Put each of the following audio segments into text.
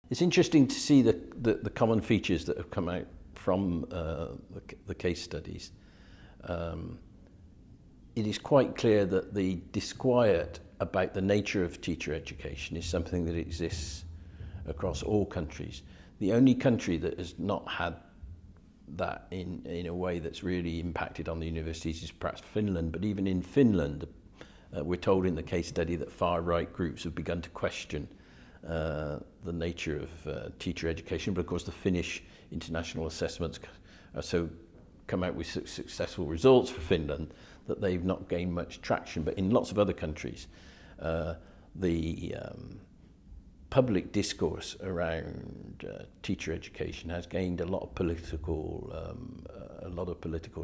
It's interesting to see the common features that have come out from the case studies. It is quite clear that the disquiet about the nature of teacher education is something that exists across all countries. The only country that has not had that in a way that's really impacted on the universities is perhaps Finland, but even in Finland, we're told in the case study that far-right groups have begun to question the nature of teacher education, but of course the Finnish international assessments come out with successful results for Finland that they've not gained much traction. But in lots of other countries, the public discourse around teacher education has gained a lot of political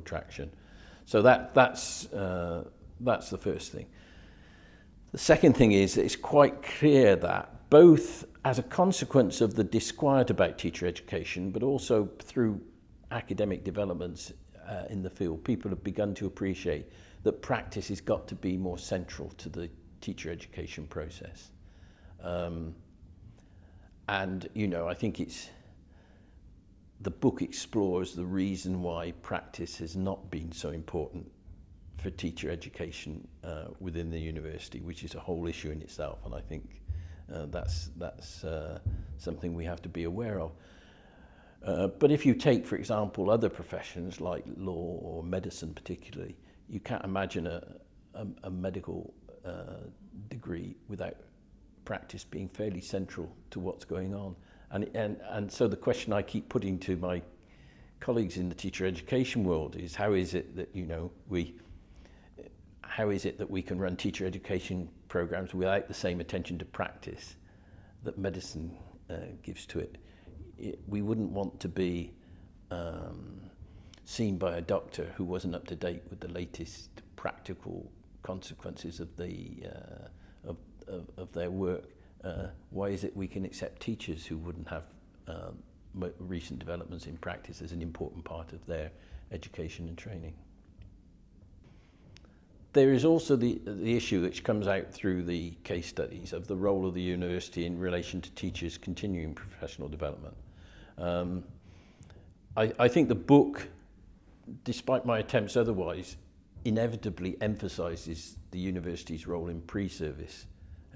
traction. So that's the first thing. The second thing is it's quite clear that both as a consequence of the disquiet about teacher education, but also through academic developments in the field, people have begun to appreciate that practice has got to be more central to the teacher education process. And, you know, I think the book explores the reason why practice has not been so important for teacher education within the university, which is a whole issue in itself. And I think that's something we have to be aware of. But if you take, for example, other professions like law or medicine particularly, you can't imagine a medical degree without practice being fairly central to what's going on. And so the question I keep putting to my colleagues in the teacher education world is how is it that, you know, how is it that we can run teacher education programs without the same attention to practice that medicine gives to it? We wouldn't want to be seen by a doctor who wasn't up to date with the latest practical consequences of their work. Why is it we can accept teachers who wouldn't have recent developments in practice as an important part of their education and training? There is also the issue which comes out through the case studies of the role of the university in relation to teachers' continuing professional development. I think the book, despite my attempts otherwise, inevitably emphasises the university's role in pre-service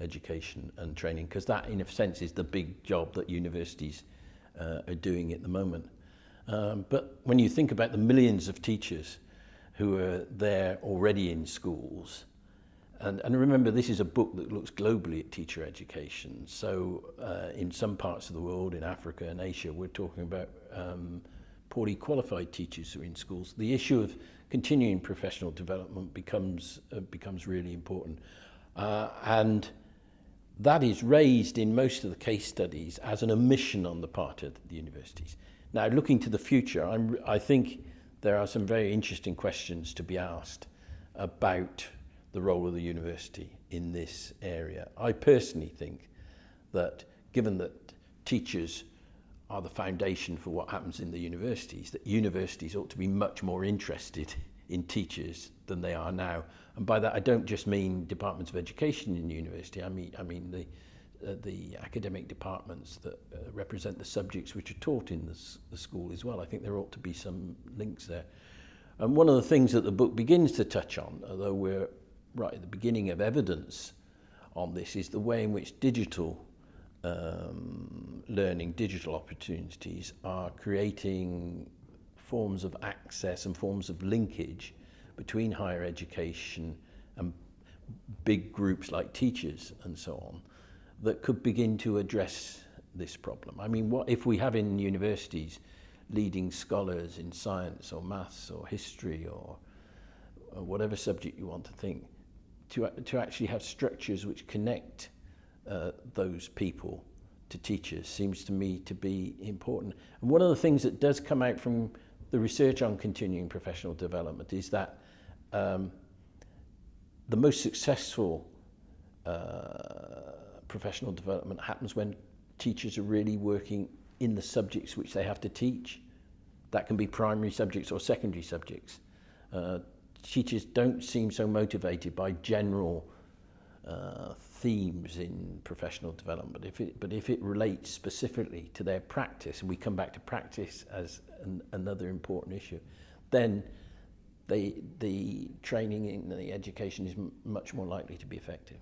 education and training, because that, in a sense, is the big job that universities are doing at the moment. But when you think about the millions of teachers who are there already in schools, and remember, this is a book that looks globally at teacher education. So in some parts of the world, in Africa and Asia, we're talking about poorly qualified teachers who are in schools. The issue of continuing professional development becomes really important. And that is raised in most of the case studies as an omission on the part of the universities. Now, looking to the future, I think there are some very interesting questions to be asked about the role of the university in this area. I personally think that, given that teachers are the foundation for what happens in the universities, that universities ought to be much more interested in teachers than they are now. And by that, I don't just mean departments of education in university. I mean the academic departments that represent the subjects which are taught in the school as well. I think there ought to be some links there. And one of the things that the book begins to touch on, although we're right at the beginning of evidence on this, is the way in which digital learning, digital opportunities are creating forms of access and forms of linkage between higher education and big groups like teachers and so on that could begin to address this problem. I mean, what if we have in universities leading scholars in science or maths or history or whatever subject you want to think, to actually have structures which connect those people to teachers seems to me to be important. And one of the things that does come out from the research on continuing professional development is that the most successful professional development happens when teachers are really working in the subjects which they have to teach. That can be primary subjects or secondary subjects. Teachers don't seem so motivated by general themes in professional development. But if it relates specifically to their practice, and we come back to practice as another important issue, then the training and the education is much more likely to be effective.